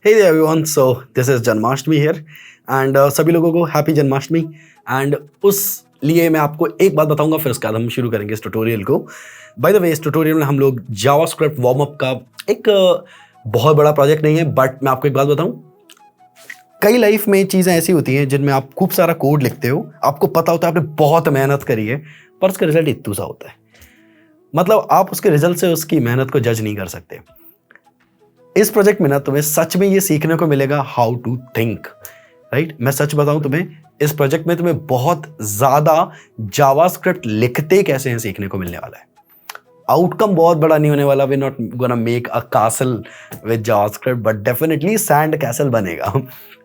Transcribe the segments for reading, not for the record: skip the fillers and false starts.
Hey there everyone, so this is Janmashtami here and सभी लोगों को हैप्पी जन्माष्टमी। एंड उस लिए मैं आपको एक बात बताऊंगा, फिर उसके बाद हम शुरू करेंगे इस ट्यूटोरियल को। बाय द वे, इस ट्यूटोरियल में हम लोग जावास्क्रिप्ट वार्म अप का एक बहुत बड़ा प्रोजेक्ट नहीं है, बट मैं आपको एक बात बताऊं, कई लाइफ में चीज़ें ऐसी होती हैं जिनमें आप खूब सारा कोड लिखते हो, आपको पता होता है आपने बहुत मेहनत करी है, पर उसका रिजल्ट इतना सा होता है। मतलब आप उसके रिजल्ट से उसकी मेहनत को जज नहीं कर सकते। इस प्रोजेक्ट में ना तुम्हें सच में ये सीखने को मिलेगा हाउ टू थिंक, राइट। मैं सच बताऊं तुम्हें, इस प्रोजेक्ट में तुम्हें बहुत ज्यादा जावास्क्रिप्ट लिखते कैसे हैं सीखने को मिलने वाला है। आउटकम बहुत बड़ा नहीं होने वाला। We not gonna make a castle with JavaScript, but definitely sand castle बनेगा।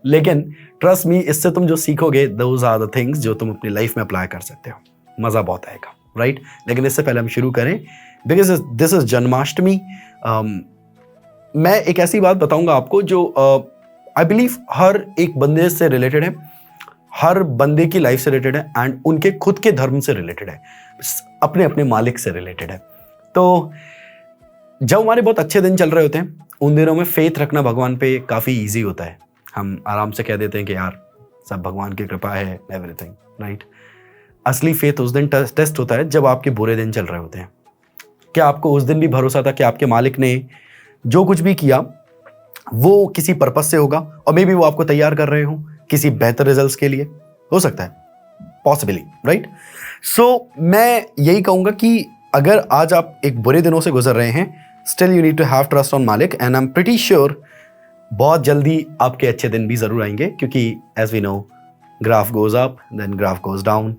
लेकिन ट्रस्ट मी, इससे तुम जो सीखोगे दोज आर द थिंग्स जो तुम अपनी लाइफ में अप्लाई कर सकते हो। मजा बहुत आएगा, राइट। लेकिन इससे पहले हम शुरू करें, बिकॉज दिस इज जन्माष्टमी। मैं एक ऐसी बात बताऊंगा आपको जो आई बिलीव हर एक बंदे से रिलेटेड है, हर बंदे की लाइफ से रिलेटेड है, एंड उनके खुद के धर्म से रिलेटेड है, अपने अपने मालिक से रिलेटेड है। तो जब हमारे बहुत अच्छे दिन चल रहे होते हैं, उन दिनों में फेथ रखना भगवान पे काफ़ी ईजी होता है। हम आराम से कह देते हैं कि यार सब भगवान की कृपा है, एवरीथिंग, राइट। असली फेथ उस दिन टेस्ट होता है जब आपके बुरे दिन चल रहे होते हैं। क्या आपको उस दिन भी भरोसा था कि आपके मालिक ने जो कुछ भी किया वो किसी पर्पस से होगा, और मे बी वो आपको तैयार कर रहे हो किसी बेहतर रिजल्ट्स के लिए? हो सकता है, पॉसिबली, राइट। सो मैं यही कहूंगा कि अगर आज आप एक बुरे दिनों से गुजर रहे हैं, still you need to have trust on मालिक, and I am pretty sure बहुत जल्दी आपके अच्छे दिन भी जरूर आएंगे, क्योंकि as we know graph goes up then graph goes down.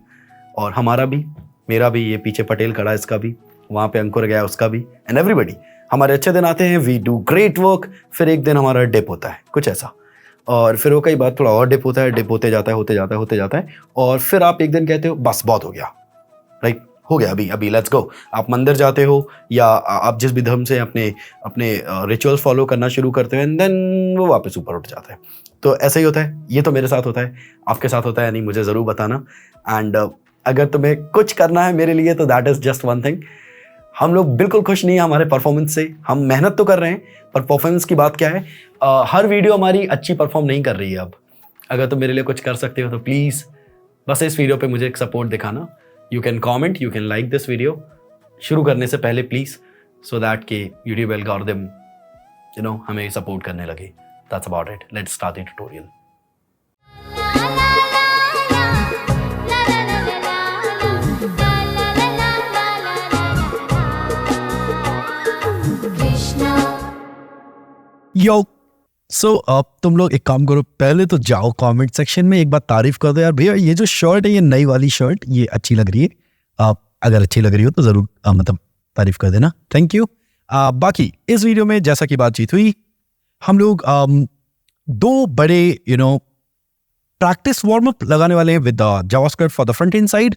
और हमारा भी, मेरा भी, ये पीछे पटेल खड़ा है इसका भी, वहाँ पे अंकुर गया उसका भी, एंड एवरीबडी। हमारे अच्छे दिन आते हैं, वी डू ग्रेट वर्क, फिर एक दिन हमारा डिप होता है, कुछ ऐसा, और फिर वो कई बार थोड़ा और डिप होता है, डिप होते जाता है, होते जाता है, और फिर आप एक दिन कहते हो बस बहुत हो गया, राइट, हो गया, अभी लेट्स गो। आप मंदिर जाते हो या आप जिस भी धर्म से अपने रिचुअल्स फॉलो करना शुरू करते हो, एंड देन वो वापस ऊपर उठ जाता है। तो ऐसा ही होता है, ये तो मेरे साथ होता है, आपके साथ होता है नहीं, मुझे ज़रूर बताना। एंड अगर तुम्हें कुछ करना है मेरे लिए तो that is just one thing. हम लोग बिल्कुल खुश नहीं है हमारे परफॉर्मेंस से, हम मेहनत तो कर रहे हैं, पर परफॉर्मेंस की बात क्या है, हर वीडियो हमारी अच्छी परफॉर्म नहीं कर रही है। अब अगर तुम मेरे लिए कुछ कर सकते हो तो प्लीज़ बस इस वीडियो पे मुझे एक सपोर्ट दिखाना। You can comment, you can like this video शुरू करने से पहले प्लीज़, सो दैट कि यूट्यूब एल्गोरिथम हमें सपोर्ट करने लगे। That's about it, let's start the tutorial. Yo so अब तुम लोग एक काम करो, पहले तो जाओ कमेंट सेक्शन में एक बार तारीफ कर दो यार, भैया ये जो शर्ट है, ये नई वाली शर्ट, ये अच्छी लग रही है। आप अगर अच्छी लग रही हो तो जरूर मतलब तारीफ कर देना, थैंक यू। बाकी इस वीडियो में जैसा कि बातचीत हुई, हम लोग दो बड़े प्रैक्टिस वार्म अप लगाने वाले हैं with JavaScript for the front end side,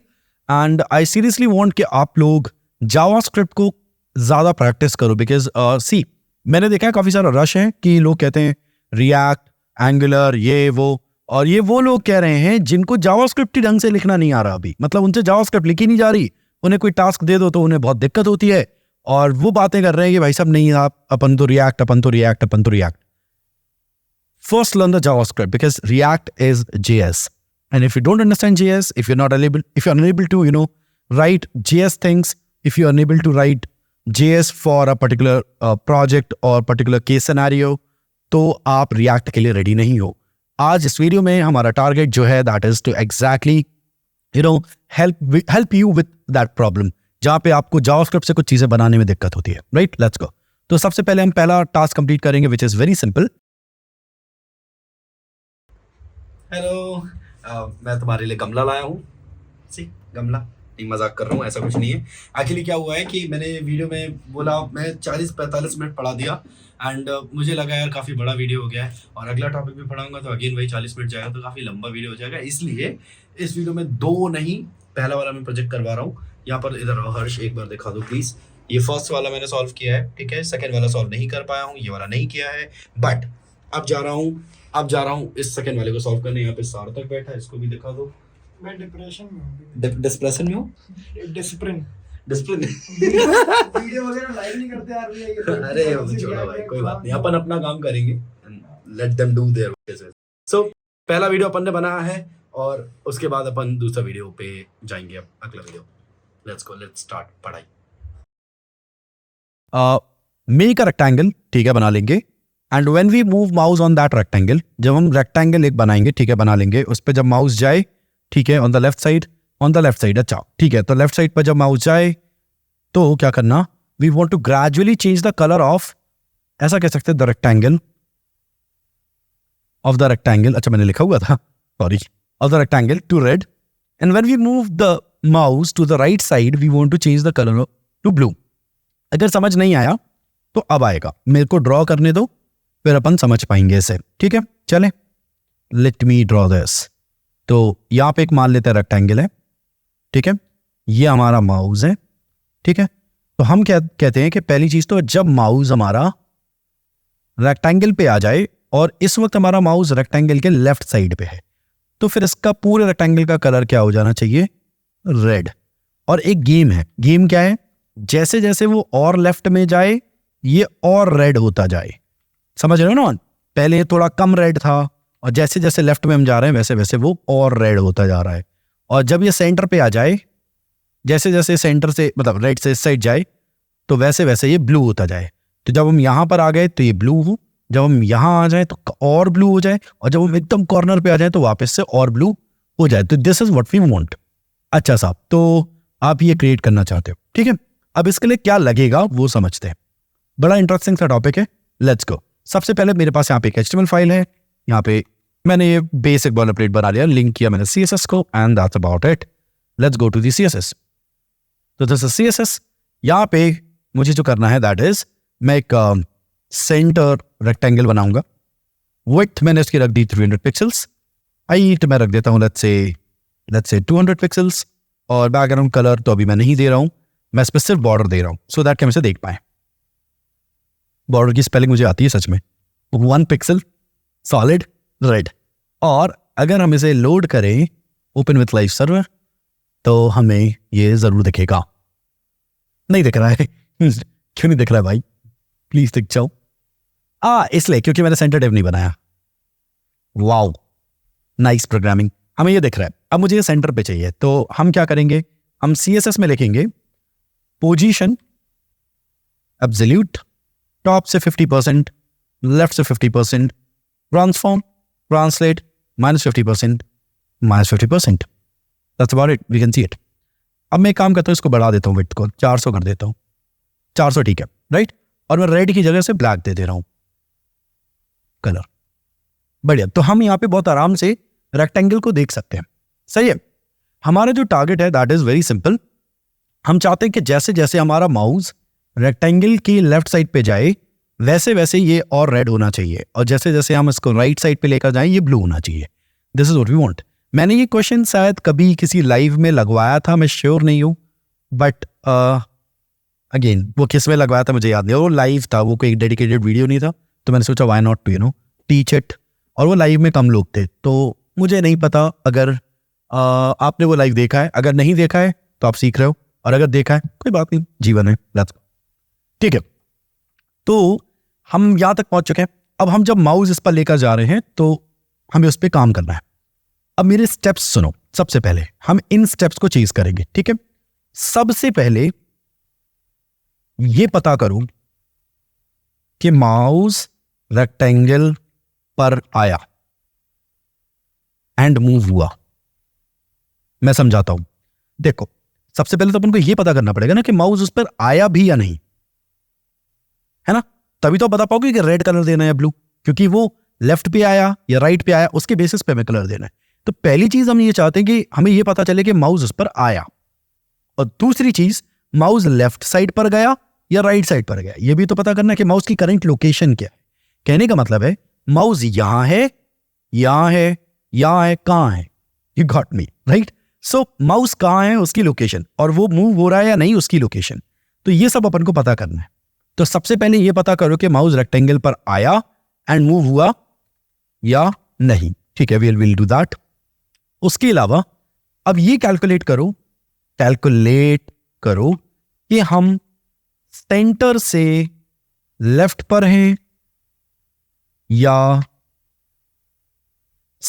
and I seriously want कि आप लोग जावास्क्रिप्ट को ज्यादा प्रैक्टिस करो, बिकॉज सी मैंने देखा है काफी सारा रश है कि लोग कहते हैं रिएक्ट, एंगुलर, ये वो, और ये वो लोग कह रहे हैं जिनको जावास्क्रिप्ट ही ढंग से लिखना नहीं आ रहा अभी, मतलब उनसे जावास्क्रिप्ट लिखी नहीं जा रही, उन्हें कोई टास्क दे दो तो उन्हें बहुत दिक्कत होती है, और वो बातें कर रहे हैं कि भाई साहब नहीं, आप अपन तो react. First learn the JavaScript, because React is JS, and if you don't understand JS, if you're unable to write JS things, if you're unable to write JS for a particular project or particular case scenario, तो आप React के लिए ready नहीं हो। आज इस video में हमारा टारगेट जो है that is to exactly help you with that problem, जहाँ पे आपको JavaScript से कुछ चीजें बनाने में दिक्कत होती है, right? Let's go। तो सबसे पहले हम पहला टास्क कंप्लीट करेंगे, which is very simple। Hello, मैं तुम्हारे लिए गमला लाया हूँ। सी गमला, नहीं मजाक कर रहा हूँ, ऐसा कुछ नहीं है। एक्चुअली क्या हुआ है कि मैंने वीडियो में बोला, मैं 40-45 मिनट पढ़ा दिया, एंड मुझे लगा यार काफ़ी बड़ा वीडियो हो गया है, और अगला टॉपिक भी पढ़ाऊंगा तो अगेन वही 40 मिनट जाएगा, तो काफ़ी लंबा वीडियो हो जाएगा। इसलिए इस वीडियो में दो नहीं, पहला वाला मैं प्रोजेक्ट करवा रहा हूँ। यहाँ पर इधर हर्ष एक बार दिखा दो प्लीज़। ये फर्स्ट वाला मैंने सॉल्व किया है, ठीक है। सेकेंड वाला सॉल्व नहीं कर पाया हूँ, ये वाला नहीं किया है, बट अब जा रहा हूँ इस सेकंड वाले को सॉल्व करने। यहाँ पे सार्थक बैठा है, इसको भी दिखा दो। मैं डिप्रेशन में हूँ। डिप्रेशन में हूँ? डिसिप्लिन वीडियो वगैरह लाइव नहीं करते यार भैया, ये अरे छोड़ो भाई, कोई बात नहीं, अपन अपना काम करेंगे, लेट देम डू देयर। सो पहला वीडियो अपन ने बनाया है और उसके बाद अपन दूसरा वीडियो पे जाएंगे। अब अगला video, let's go, let's start पढ़ाई। मेक अ रेक्टेंगल, ठीक है, बना लेंगे। And when we move mouse on that rectangle, जब हम रेक्टेंगल एक बनाएंगे, ठीक है, बना लेंगे, उस पर जब माउस जाए, ठीक है, ऑन द लेफ्ट साइड, अच्छा ठीक है, तो लेफ्ट साइड पर जब माउस जाए तो क्या करना, we want to gradually change the colour of, ऐसा कह सकते हैं, the rectangle of the rectangle, अच्छा मैंने लिखा हुआ था, sorry, of the rectangle to red. And when we move the mouse to the right side, we want to change the colour to blue. अगर समझ नहीं आया तो अब आएगा, मेरे को ड्रॉ करने दो, फिर अपन समझ पाएंगे इसे, ठीक है। चले, लेट मी ड्रॉ दिस। तो यहां पे एक मान लेते हैं रेक्टेंगल है, ठीक है, ये हमारा माउस है, ठीक है। तो हम क्या कहते हैं कि पहली चीज तो जब माउस हमारा रेक्टेंगल पे आ जाए, और इस वक्त हमारा माउस रेक्टेंगल के लेफ्ट साइड पे है, तो फिर इसका पूरे रेक्टेंगल का कलर क्या हो जाना चाहिए, रेड। और एक गेम है, गेम क्या है, जैसे जैसे वो और लेफ्ट में जाए ये और रेड होता जाए, समझ रहे हो ना, पहले थोड़ा कम रेड था और जैसे जैसे लेफ्ट में हम जा रहे हैं वैसे वैसे वो और रेड होता जा रहा है। और जब ये सेंटर पे आ जाए, जैसे जैसे सेंटर से मतलब रेड से इस साइड जाए तो वैसे वैसे ये ब्लू होता जाए। तो जब हम यहां पर आ गए तो ये ब्लू हो, जब हम यहां आ जाए तो और ब्लू हो जाए, और जब हम एकदम कॉर्नर पे आ जाए तो वापस से और ब्लू हो जाए। तो this is what we want. अच्छा साहब, तो आप ये क्रिएट करना चाहते हो, ठीक है। अब इसके लिए क्या लगेगा वो समझते हैं, बड़ा इंटरेस्टिंग सा टॉपिक है, लेट्स गो। सबसे पहले मेरे पास यहाँ पे एक HTML फाइल है, यहाँ पे मैंने ये बेसिक बॉयलरप्लेट बना लिया, लिंक किया मैंने CSS को, and that's about it. Let's go to the CSS। तो दिस इज CSS। यहाँ पे मुझे जो करना है दैट इज, मैं एक सेंटर रेक्टेंगल बनाऊंगा। विड्थ मैंने इसकी रख दी 300 पिक्सल्स, हाइट मैं रख देता हूँ लेट्स से 200 पिक्सल्स, और बैकग्राउंड कलर तो अभी मैं नहीं दे रहा हूँ, मैं इस पे सिर्फ बॉर्डर दे रहा हूँ सो दैट कि हम इसे देख पाए। बॉर्डर की स्पेलिंग मुझे आती है सच में, 1 पिक्सल सॉलिड रेड। और अगर हम इसे लोड करें ओपन विथ लाइव सर्वर तो हमें ये जरूर दिखेगा। नहीं दिख रहा है क्यों नहीं दिख रहा है भाई, प्लीज दिख जाओ। इसलिए क्योंकि मैंने सेंटर डिव नहीं बनाया। वाओ, नाइस प्रोग्रामिंग, हमें ये दिख रहा है। अब मुझे ये सेंटर पे चाहिए, तो हम क्या करेंगे, हम CSS में लिखेंगे पोजीशन एब्सोल्यूट, टॉप से 50%, लेफ्ट से 50%, transform translate -50%, -50%। That's about it, we can see it. अब मैं एक काम करता हूँ, इसको बढ़ा देता हूँ, विड्थ को 400 कर देता हूँ, 400 ठीक है, राइट। और मैं रेड की जगह से ब्लैक दे रहा हूँ कलर, बढ़िया। तो हम यहाँ पे बहुत आराम से रेक्टेंगल को देख सकते हैं, सही है। हमारा जो टारगेट है दैट इज वेरी सिंपल। हम चाहते हैं कि जैसे जैसे हमारा माउस रेक्टेंगल की लेफ्ट साइड पे जाए वैसे वैसे ये और रेड होना चाहिए, और जैसे जैसे हम इसको राइट साइड पे लेकर जाएं ये ब्लू होना चाहिए। This is what we want. मैंने ये क्वेश्चन शायद कभी किसी लाइव में लगवाया था, मैं श्योर नहीं हूँ, बट अगेन वो किस में लगवाया था मुझे याद नहीं, वो लाइव था, वो कोई डेडिकेटेड वीडियो नहीं था, तो मैंने सोचा why not to teach it. और वो लाइव में कम लोग थे, तो मुझे नहीं पता अगर आपने वो लाइव देखा है, अगर नहीं देखा है तो आप सीख रहे हो, और अगर देखा है कोई बात नहीं, जीवन है, ठीक है। तो हम यहां तक पहुंच चुके हैं। अब हम जब माउस इस पर लेकर जा रहे हैं तो हमें उस पर काम करना है। अब मेरे स्टेप्स सुनो, सबसे पहले हम इन स्टेप्स को चेज करेंगे, ठीक है। सबसे पहले ये पता करूं कि माउस रेक्टेंगल पर आया एंड मूव हुआ। मैं समझाता हूं, देखो सबसे पहले तो अपन को यह पता करना पड़ेगा ना कि माउस उस पर आया भी या नहीं, है ना, तभी तो बता पाओगे कि रेड कलर देना है या ब्लू, क्योंकि वो लेफ्ट पे आया या राइट पे आया उसके बेसिस पे हमें कलर देना है। तो पहली चीज हम ये चाहते हैं कि हमें ये पता चले कि माउस उस पर आया, और दूसरी चीज माउस लेफ्ट साइड पर गया या राइट साइड पर गया, ये भी तो पता करना है कि माउस की करंट लोकेशन क्या है। कहने का मतलब है माउस यहां है, यहां है, यहां है, कहां है, you got me right. So mouse कहां है उसकी लोकेशन, और वो मूव हो रहा है या नहीं उसकी लोकेशन, तो ये सब अपन को पता करना है। तो सबसे पहले ये पता करो कि माउस रेक्टेंगल पर आया एंड मूव हुआ या नहीं, ठीक है, विल डू दैट। उसके अलावा अब ये कैलकुलेट करो कि हम सेंटर से लेफ्ट पर हैं या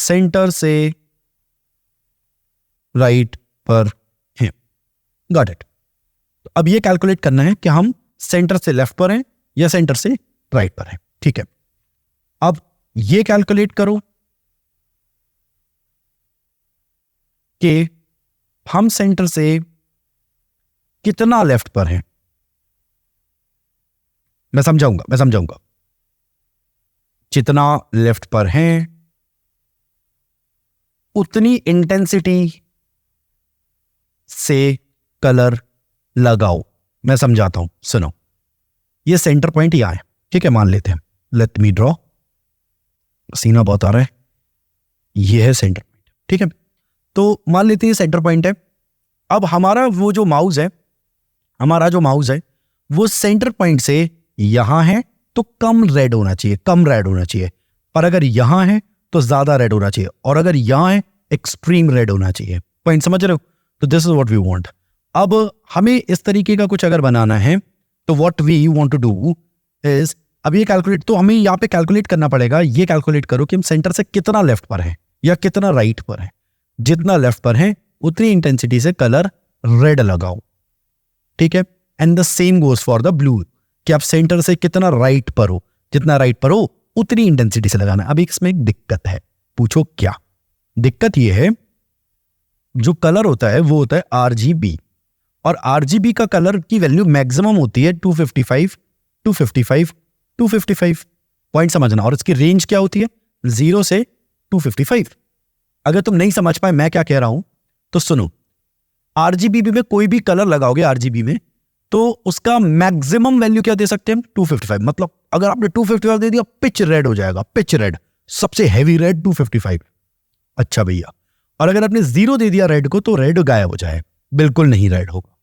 सेंटर से राइट पर हैं। Got it. अब ये कैलकुलेट करना है कि हम सेंटर से लेफ्ट पर हैं या सेंटर से राइट पर हैं। ठीक है, अब ये कैलकुलेट करो कि हम सेंटर से कितना लेफ्ट पर हैं। मैं समझाऊंगा। जितना लेफ्ट पर हैं उतनी इंटेंसिटी से कलर लगाओ। मैं समझाता हूं, सुनो। ये सेंटर पॉइंट यहां है, ठीक है, मान लेते हैं। Let me draw. सीना बहुत आ रहा है। ये है सेंटर पॉइंट, ठीक है। तो मान लेते हैं सेंटर पॉइंट है। अब हमारा जो माउस है वो सेंटर पॉइंट से यहां है तो कम रेड होना चाहिए, और अगर यहां है तो ज्यादा रेड होना चाहिए, और अगर यहां है एक्सट्रीम रेड होना चाहिए। पॉइंट समझ रहे हो? तो this is what we want. अब हमें इस तरीके का कुछ अगर बनाना है तो what we want to do is, अब ये कैलकुलेट, तो हमें यहां पे कैलकुलेट करना पड़ेगा। ये कैलकुलेट करो कि हम सेंटर से कितना लेफ्ट पर हैं या कितना राइट पर हैं। जितना लेफ्ट पर हैं उतनी इंटेंसिटी से कलर रेड लगाओ, ठीक है। And the same goes for the blue, कि आप सेंटर से कितना राइट पर हो, जितना राइट पर हो उतनी इंटेंसिटी से लगाना। अब इसमें एक दिक्कत है, पूछो क्या दिक्कत? ये है जो कलर होता है वो होता है RGB, और RGB का कलर की वैल्यू मैक्सिमम होती है 255 पॉइंट समझना। और इसकी रेंज क्या होती है? 0 से 255। अगर तुम नहीं समझ पाए मैं क्या कह रहा हूं तो सुनो। RGB में कोई भी कलर लगाओगे RGB में, तो उसका मैक्सिमम वैल्यू क्या दे सकते हैं? 255। मतलब अगर आपने 255 दे दिया, पिच रेड हो जाएगा, पिच रेड, सबसे हैवी रेड 255। अच्छा भैया, और अगर आपने 0 दे दिया रेड को तो रेड गायब हो जाए, बिल्कुल नहीं रेड होगा।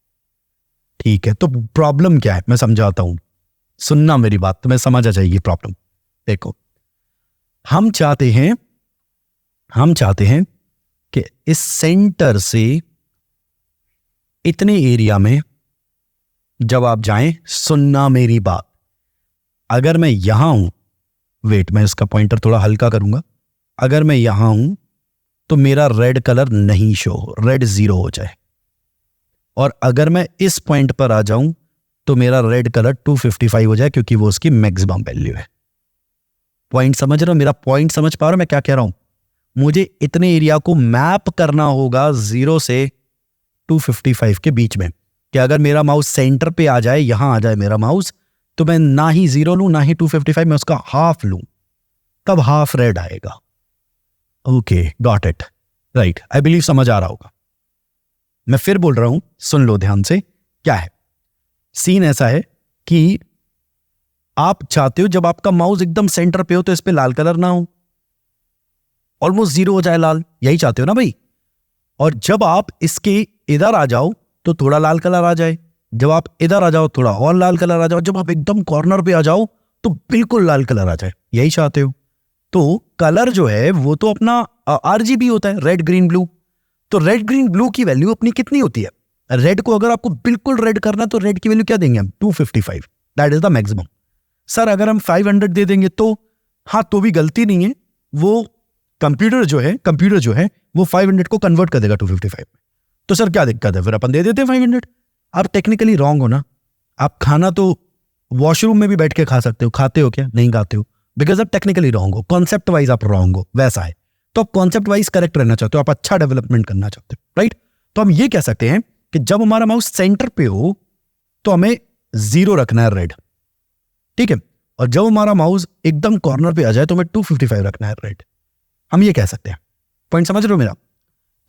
ठीक है, तो प्रॉब्लम क्या है मैं समझाता हूं, सुनना मेरी बात, तुम्हें समझ आ जाएगी प्रॉब्लम। देखो, हम चाहते हैं कि इस सेंटर से इतने एरिया में जब आप जाएं, सुनना मेरी बात, अगर मैं यहां हूं, वेट मैं इसका पॉइंटर थोड़ा हल्का करूंगा, अगर मैं यहां हूं तो मेरा रेड कलर नहीं शो हो, रेड 0 हो जाए, और अगर मैं इस पॉइंट पर आ जाऊं तो मेरा रेड कलर 255 हो जाए, क्योंकि वो उसकी मैक्सिमम वैल्यू है। पॉइंट समझ रहे हो? मेरा पॉइंट समझ पा रहे हो मैं क्या कह रहा हूं? मुझे इतने एरिया को मैप करना होगा 0 से 255 के बीच में, कि अगर मेरा माउस सेंटर पे आ जाए, यहां आ जाए मेरा माउस, तो मैं ना ही 0 लूं ना ही 255, मैं उसका हाफ लूं, तब हाफ रेड आएगा। Okay, got it, right. I believe समझ आ रहा होगा। मैं फिर बोल रहा हूं, सुन लो ध्यान से। क्या है सीन? ऐसा है कि आप चाहते हो जब आपका माउस एकदम सेंटर पे हो तो इस पे लाल कलर ना हो, ऑलमोस्ट 0 हो जाए लाल, यही चाहते हो ना भाई। और जब आप इसके इधर आ जाओ तो थोड़ा लाल कलर आ जाए, जब आप इधर आ जाओ थोड़ा और लाल कलर आ जाओ, जब आप एकदम कॉर्नर पे आ जाओ तो बिल्कुल लाल कलर आ जाए, यही चाहते हो। तो कलर जो है वो तो अपना RGB होता है, रेड ग्रीन ब्लू। तो रेड ग्रीन ब्लू की वैल्यू अपनी कितनी होती है? रेड को अगर आपको बिल्कुल रेड करना तो रेड की वैल्यू क्या देंगे हम? 255, that is the maximum. Sir अगर हम 500 दे देंगे तो, हाँ, तो भी गलती नहीं है, वो कंप्यूटर जो है वो 500 को कन्वर्ट कर देगा 255 में। तो सर क्या दिक्कत है? फिर अपन दे देते हैं 500। आप टेक्निकली रॉन्ग हो ना। आप खाना तो वॉशरूम में भी बैठ के खा सकते हो, खाते हो क्या? नहीं खाते हो, बिकॉज आप टेक्निकली रॉन्ग हो, कॉन्सेप्ट वाइज आप रॉन्ग हो। वैसा है तो आप कॉन्सेप्ट वाइज करेक्ट रहना चाहते हो, आप अच्छा डेवलपमेंट करना चाहते हो, राइट। तो हम ये कह सकते हैं कि जब हमारा माउस सेंटर पे हो तो हमें 0 रखना है रेड, ठीक है, और जब हमारा माउस एकदम कॉर्नर पे आ जाए तो हमें 255 रखना है रेड। हम ये कह सकते हैं। पॉइंट समझ रहे हो मेरा?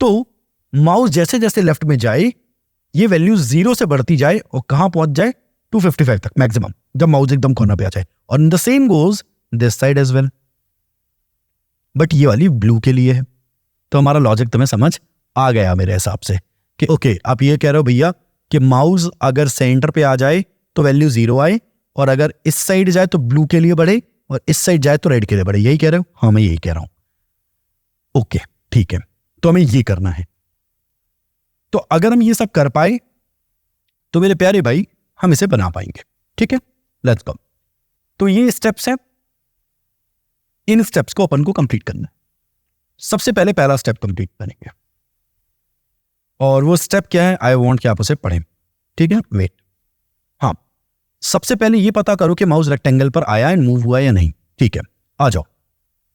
तो माउस जैसे जैसे लेफ्ट में जाए ये वैल्यू 0 से बढ़ती जाए और कहां पहुंच जाए? 255 तक मैक्सिमम, जब माउस एकदम कॉर्नर पे आ जाए। और the same goes this side as well. But ये वाली ब्लू के लिए है। तो हमारा लॉजिक तुम्हें समझ आ गया मेरे हिसाब से कि ओके, आप ये कह रहे हो भैया कि माउस अगर सेंटर पे आ जाए तो वैल्यू 0 आए, और अगर इस साइड जाए तो ब्लू के लिए बढ़े, और इस साइड जाए तो रेड के लिए बढ़े, यही कह रहे हो? हाँ, मैं यही कह रहा हूं। ओके, ठीक है, तो हमें ये करना है। तो अगर हम ये सब कर पाए तो मेरे प्यारे भाई हम इसे बना पाएंगे, ठीक है। Let's go. तो ये स्टेप्स हैं, इन स्टेप्स को अपन को कंप्लीट करना है। सबसे पहले पहला स्टेप कंप्लीट करेंगे, और वो स्टेप क्या है, आई वांट कि आप उसे पढ़ें, ठीक है। वेट, हाँ, सबसे पहले ये पता करो कि माउस रेक्टेंगल पर आया एंड मूव हुआ या नहीं, ठीक है। आ जाओ,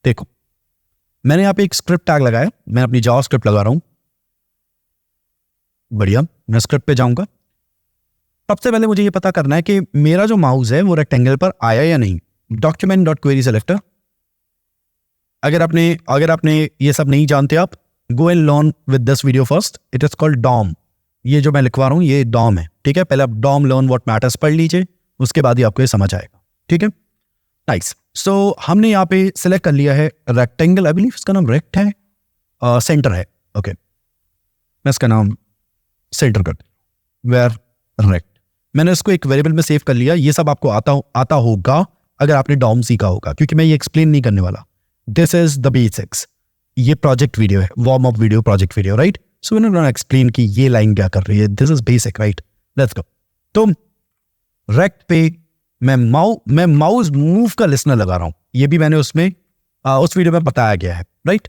देखो मैंने यहाँ पे एक स्क्रिप्ट टैग लगाया, मैं अपनी जावा स्क्रिप्ट लगा रहा हूं, बढ़िया। मैं स्क्रिप्ट पे जाऊंगा। सबसे पहले मुझे ये पता करना है कि मेरा जो माउस है वो रेक्टेंगल पर आया या नहीं। डॉक्यूमेंट डॉट क्वेरी सेलेक्टर, अगर आपने ये सब नहीं जानते आप, go and learn with this video first, it is called DOM. ये जो मैं लिखवा रहा हूं ये डॉम है, ठीक है। पहले आप डॉम लर्न व्हाट मैटर्स पढ़ लीजिए, उसके बाद ही आपको ये समझ आएगा, ठीक है। नाइस। सो हमने यहाँ पे सिलेक्ट कर लिया है रेक्टेंगल, आई बिलीव इसका नाम रेक्ट है, सेंटर है, ओके। मैं इसका नाम सेंटर कर वेयर रेक्ट, मैंने इसको एक वेरिएबल में सेव कर लिया। ये सब आपको आता होगा अगर आपने डॉम सीखा होगा, क्योंकि मैं ये एक्सप्लेन नहीं करने वाला। दिस इज द बेसिक्स, ये प्रोजेक्ट वीडियो है, warm up video, project video, right. So मैंने गोना एक्सप्लेन कि ये लाइन क्या कर रही है, this is basic, right. Let's go. तो रेक्ट पे मैं माउस मूव का लिसनर लगा रहा हूं, ये भी मैंने उसमें उस वीडियो में बताया गया है, राइट।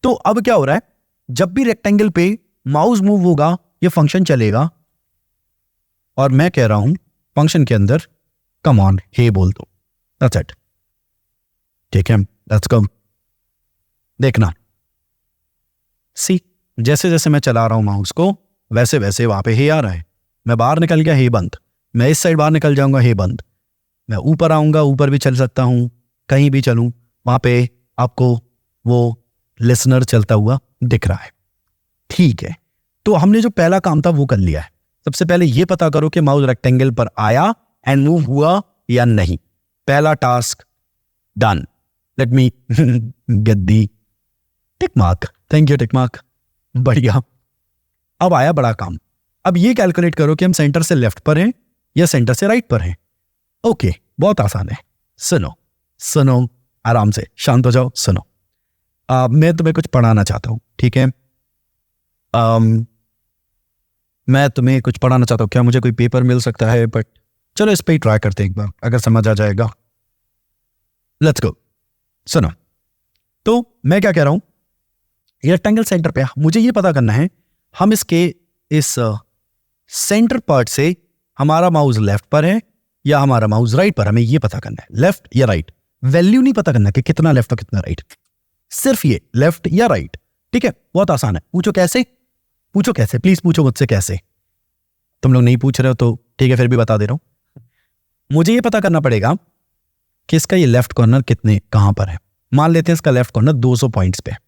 तो अब क्या हो रहा है, जब भी रेक्टेंगल पे माउस मूव होगा ये फंक्शन चलेगा, और मैं कह रहा हूं फंक्शन के अंदर कम ऑन हे बोल दो, दैट्स इट, ठीक है। लेट्स गो, देखना, सी जैसे जैसे मैं चला रहा हूं माउस को वैसे वैसे वहां पे हे आ रहा है। मैं बाहर निकल गया, हे बंद। मैं इस साइड बाहर निकल जाऊंगा, हे बंद। मैं ऊपर आऊंगा, ऊपर भी चल सकता हूं, कहीं भी चलूं, वहां पे आपको वो लिसनर चलता हुआ दिख रहा है, ठीक है। तो हमने जो पहला काम था वो कर लिया है। सबसे पहले ये पता करो कि माउस रेक्टेंगल पर आया एंड मूव हुआ या नहीं। पहला task done. Late me get the tick mark, thank you tick mark, बढ़िया। अब आया बड़ा काम, अब ये कैलकुलेट करो कि हम सेंटर से लेफ्ट पर हैं या सेंटर से राइट पर हैं। ओके, बहुत आसान है। सुनो आराम से, शांत हो जाओ, सुनो। मैं तुम्हें कुछ पढ़ाना चाहता हूं, ठीक है। मैं तुम्हें कुछ पढ़ाना चाहता हूं, क्या मुझे कोई पेपर मिल सकता है? बट चलो इस पे ही ट्राई करते हैं एक बार, अगर समझ आ जाएगा। Let's go. सुनो, तो मैं क्या कह रहा हूं, ये रेक्टेंगल सेंटर पे मुझे ये पता करना है, हम इसके इस सेंटर पार्ट से हमारा माउस लेफ्ट पर है या हमारा माउस राइट पर, हमें ये पता करना है, लेफ्ट या राइट। वैल्यू नहीं पता करना कि कितना लेफ्ट और कितना राइट, सिर्फ ये लेफ्ट या राइट, ठीक है। बहुत आसान है। पूछो कैसे, प्लीज पूछो मुझसे कैसे। तुम लोग नहीं पूछ रहे हो तो ठीक है, फिर भी बता दे रहा हूं। मुझे ये पता करना पड़ेगा कि इसका ये लेफ्ट कॉर्नर कहां पर है। मान लेते हैं इसका लेफ्ट कॉर्नर 200 पॉइंट्स पे है।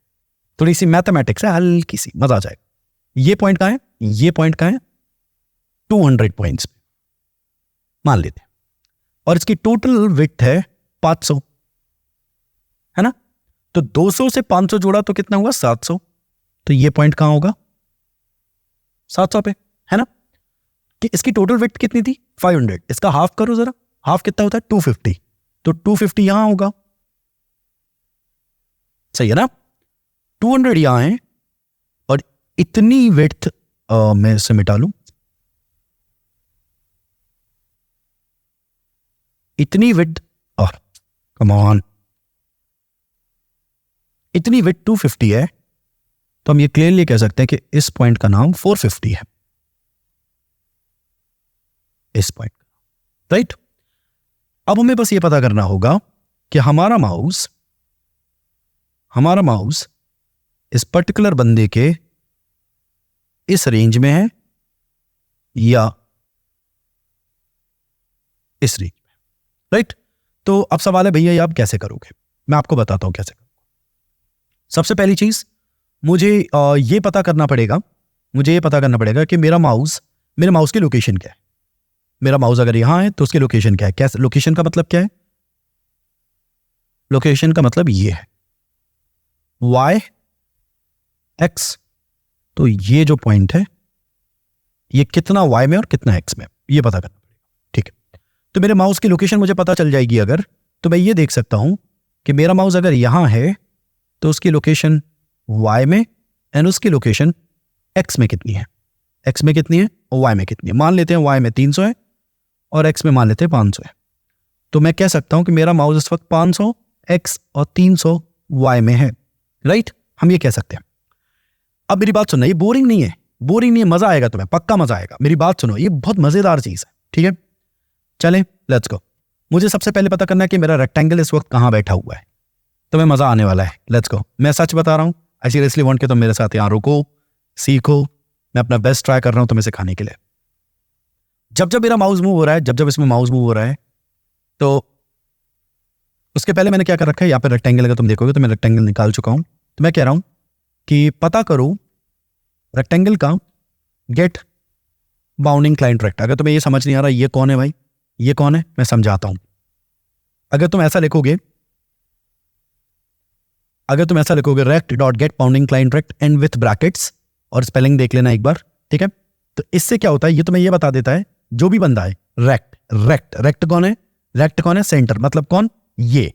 थोड़ी सी मैथमेटिक्स है, हल्की सी, मजा आ जाएगा। ये पॉइंट कहां है, ये पॉइंट कहां है, 200 पॉइंट्स पे मान लेते हैं, और इसकी टोटल विड्थ है 500, है ना। तो 200 से 500 जोड़ा तो कितना हुआ, 700। तो ये पॉइंट कहां होगा, 700 पे, है ना। कि इसकी टोटल विड्थ कितनी थी, 500। इसका हाफ करो जरा, हाफ कितना होता है, 250। तो 250 यहां होगा, सही है ना। 200 यहां है, और इतनी विड्थ मैं इससे मिटा लूं, इतनी विड्थ, कम ऑन, इतनी विड्थ 250 है। तो हम ये क्लियरली कह सकते हैं कि इस पॉइंट का नाम 450 है, इस पॉइंट का, राइट। अब हमें बस ये पता करना होगा कि हमारा माउस इस पर्टिकुलर बंदे के इस रेंज में है या इस रेंज में, राइट। तो अब सवाल है भैया ये आप कैसे करोगे, मैं आपको बताता हूं कैसे करोगे। सबसे पहली चीज मुझे ये पता करना पड़ेगा कि मेरे माउस की लोकेशन क्या है। मेरा माउस अगर यहां है तो उसकी लोकेशन क्या है। कैसे, लोकेशन का मतलब क्या है, लोकेशन का मतलब ये है y x। तो ये जो पॉइंट है ये कितना y में और कितना x में, ये पता करना पड़ेगा, ठीक है। तो मेरे माउस की लोकेशन मुझे पता चल जाएगी अगर, तो मैं ये देख सकता हूं कि मेरा माउस अगर यहां है तो उसकी लोकेशन y में एंड उसकी लोकेशन x में कितनी है, x में कितनी है और y में कितनी है। मान लेते हैं y में 300 है और x में मान लेते हैं 500 है। तो मैं कह सकता हूं कि मेरा माउस इस वक्त 500 x और 300 y में है, राइट। हम ये कह सकते हैं। अब मेरी बात सुनना, ये बोरिंग नहीं है, बोरिंग नहीं है, मजा आएगा तुम्हें, पक्का मजा आएगा। मेरी बात सुनो, ये बहुत मजेदार चीज है, ठीक है। चलें, लेट्स गो। मुझे सबसे पहले पता करना है कि मेरा रेक्टेंगल इस वक्त कहां बैठा हुआ है। तुम्हें मजा आने वाला है, लेट्स गो। मैं सच बता रहा हूं, आई सीरियसली वांट कि तुम मेरे साथ यहां रुको, सीखो। मैं अपना बेस्ट ट्राई कर रहा हूं तुम्हें सिखाने के लिए। जब जब मेरा माउस मूव हो रहा है, जब जब इसमें माउस मूव हो रहा है, तो उसके पहले मैंने क्या कर रखा है, यहाँ पे रेक्टेंगल, अगर तुम देखोगे तो मैं रेक्टेंगल निकाल चुका हूं। तो मैं कह रहा हूं कि पता करो रेक्टेंगल का गेट बाउंडिंग क्लाइंट रेक्ट। अगर तुम्हें ये समझ नहीं आ रहा ये कौन है भाई, ये कौन है, मैं समझाता हूं। अगर तुम ऐसा लिखोगे, rect dot get bounding client rect and with brackets, और स्पेलिंग देख लेना एक बार, ठीक है। तो इससे क्या होता है, ये तुम्हें ये बता देता है जो भी बंदा है, रेक्ट कौन है, सेंटर मतलब कौन, ये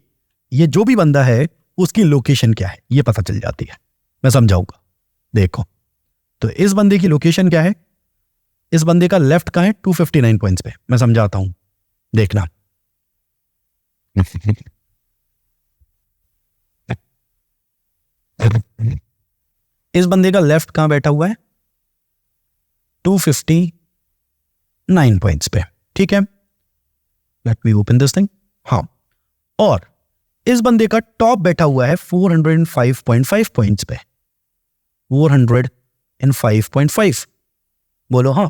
जो भी बंदा है उसकी लोकेशन क्या है ये पता चल जाती है। मैं समझाऊंगा, देखो। तो इस बंदे की लोकेशन क्या है, इस बंदे का लेफ्ट कहां है, 259 पॉइंट्स पे। मैं समझाता हूं, देखना। इस बंदे का लेफ्ट कहां बैठा हुआ है, 259 पॉइंट्स पे, ठीक है। Let me open this thing. हाँ, और इस बंदे का टॉप बैठा हुआ है 405.5 पॉइंट्स पे, 405.5। बोलो हाँ।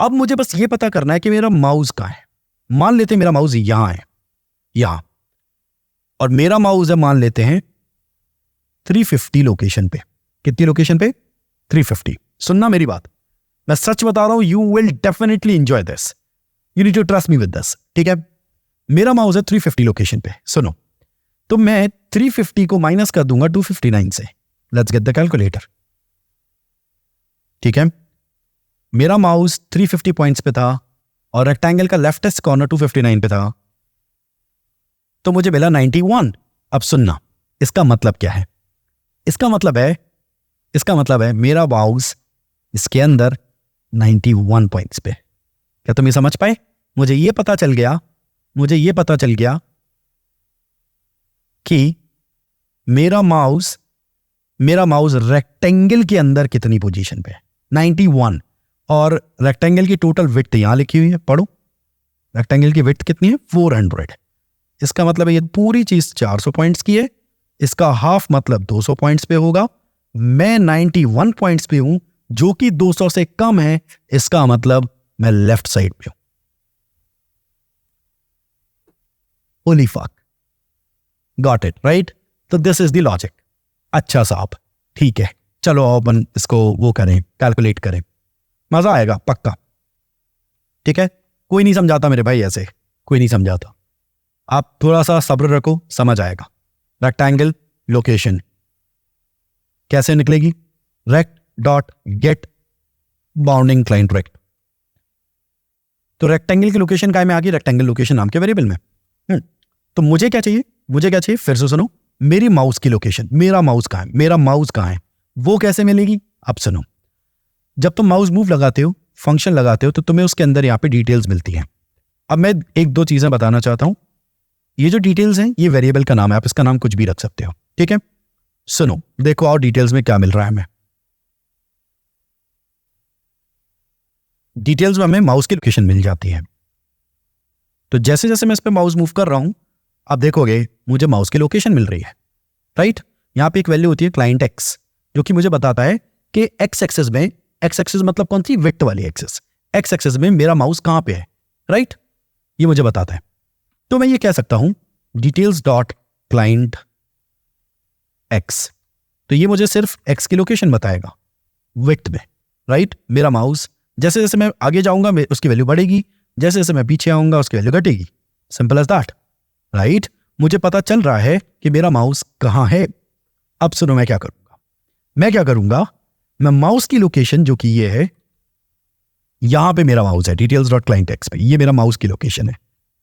अब मुझे बस ये पता करना है कि मेरा माउस कहां है। मान लेते हैं मेरा माउस यहां है, यहां, और मेरा माउस है मान लेते हैं 350 लोकेशन पे। कितनी लोकेशन पे, 350। सुनना मेरी बात, मैं सच बता रहा हूं, you will definitely enjoy this, you need to trust me with this, ठीक है। मेरा माउस है 350 लोकेशन पे। सुनो, तो मैं 350 को माइनस कर दूंगा 259 से। लेट्स गेट द कैलकुलेटर, ठीक है। मेरा माउस 350 पॉइंट्स पे था और रेक्टेंगल का लेफ्टेस्ट कॉर्नर 259 पे था, तो मुझे मिला 91। अब सुनना, इसका मतलब क्या है, इसका मतलब है मेरा माउस इसके अंदर 91 पॉइंट्स पे। क्या तुम ये समझ पाए? मुझे ये पता चल गया कि मेरा माउस रेक्टेंगल के अंदर कितनी पोजीशन पे है, 91। और रेक्टेंगल की टोटल विड्थ यहां लिखी हुई है, पढ़ो। रेक्टेंगल की विड्थ कितनी है, 400। इसका मतलब है ये पूरी चीज 400 पॉइंट्स की है, इसका हाफ मतलब 200 पॉइंट्स पे होगा। मैं 91 पॉइंट्स पे हूं, जो कि 200 से कम है, इसका मतलब मैं लेफ्ट साइड पे हूं। Holi fuck, got it right. तो दिस इज द लॉजिक। अच्छा साहब, ठीक है, चलो अपन इसको वो करें, कैलकुलेट करें, मजा आएगा पक्का, ठीक है। कोई नहीं समझाता मेरे भाई, ऐसे कोई नहीं समझाता, आप थोड़ा सा सब्र रखो, समझ आएगा। रेक्टेंगल लोकेशन कैसे निकलेगी, rect dot get bounding client rect. तो रेक्टेंगल की लोकेशन काय में आ गई, रेक्टेंगल लोकेशन नाम के वेरिएबल में। तो मुझे क्या चाहिए, फिर से सुनो, मेरी माउस की लोकेशन, मेरा माउस कहां है, वो कैसे मिलेगी। अब सुनो, जब तुम माउस मूव लगाते हो, फंक्शन लगाते हो, तो तुम्हें उसके अंदर यहां पे डिटेल्स मिलती हैं। अब मैं एक दो चीजें बताना चाहता हूं। ये जो डिटेल्स हैं, ये वेरिएबल का नाम है, आप इसका नाम कुछ भी रख सकते हो, ठीक है। सुनो, देखो और डिटेल्स में क्या मिल रहा है हमें। डिटेल्स में हमें माउस की लोकेशन मिल जाती है। तो जैसे जैसे मैं इस पे माउस मूव कर रहा हूं, आप देखोगे मुझे माउस की लोकेशन मिल रही है, राइट। यहां पे एक वैल्यू होती है क्लाइंट एक्स, जो कि मुझे बताता है कि एक्स एक्सिस मतलब कौन सी, विड्थ वाली एक्सिस, एक्स एक्सिस में मेरा माउस कहां पे है, राइट। ये मुझे बताता है। तो मैं ये कह सकता हूं डिटेल्स डॉट क्लाइंट एक्स, तो ये मुझे सिर्फ एक्स की लोकेशन बताएगा विड्थ में, राइट। मेरा माउस जैसे जैसे मैं आगे जाऊंगा उसकी वैल्यू बढ़ेगी, जैसे जैसे मैं पीछे आऊंगा उसकी वैल्यू घटेगी, सिंपल एज दैट, राइट। मुझे पता चल रहा है कि मेरा माउस कहां है। अब सुनो, मैं क्या करूंगा, मैं माउस की लोकेशन जो कि ये है, यहां पे मेरा माउस है डिटेल्स डॉट क्लाइंट एक्स पे, ये मेरा माउस की लोकेशन है,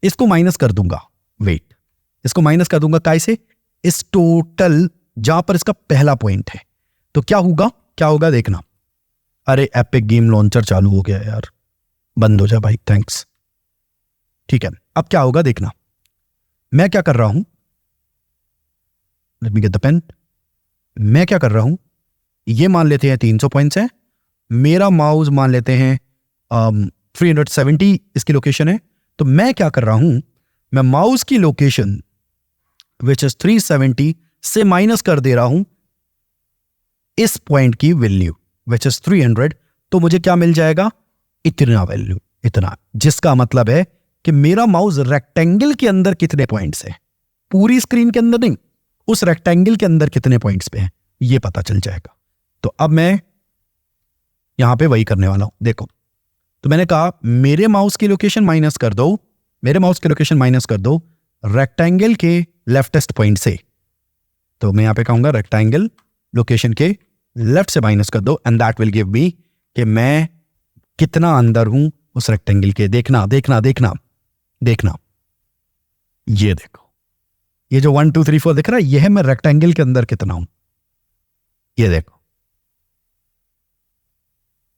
इसको माइनस कर दूंगा, वेट, इसको माइनस कर दूंगा कैसे, इस टोटल जहां पर इसका पहला पॉइंट है। तो क्या होगा देखना। अरे एपिक गेम लॉन्चर चालू हो गया यार, बंद हो जा भाई, थैंक्स, ठीक है। अब क्या होगा देखना, मैं क्या कर रहा हूं, let me get the pen, मैं क्या कर रहा हूं, ये मान लेते हैं 300 पॉइंट्स है, मेरा माउस मान लेते हैं 370 इसकी लोकेशन है। तो मैं क्या कर रहा हूं, मैं माउस की लोकेशन विच इज 370 से माइनस कर दे रहा हूं इस पॉइंट की वैल्यू विच इज 300। तो मुझे क्या मिल जाएगा, इतना वैल्यू, इतना, जिसका मतलब है कि मेरा माउस रेक्टेंगल के अंदर कितने पॉइंट्स है, पूरी स्क्रीन के अंदर नहीं, उस रेक्टेंगल के अंदर कितने पॉइंट्स पे है ये पता चल जाएगा। तो अब मैं यहां पे वही करने वाला हूं। देखो, तो मैंने कहा मेरे माउस की लोकेशन माइनस कर दो, मेरे माउस की लोकेशन माइनस कर दो रेक्टेंगल के लेफ्टेस्ट पॉइंट से। तो मैं यहां पे कहूंगा रेक्टेंगल लोकेशन के लेफ्ट से माइनस कर दो and that will give me कि मैं कितना अंदर हूं उस रेक्टेंगल के। देखना देखना देखना देखना, ये देखो, ये जो 1 2 3 4 दिख रहा है, ये है मैं रेक्टेंगल के अंदर कितना हूं। ये देखो,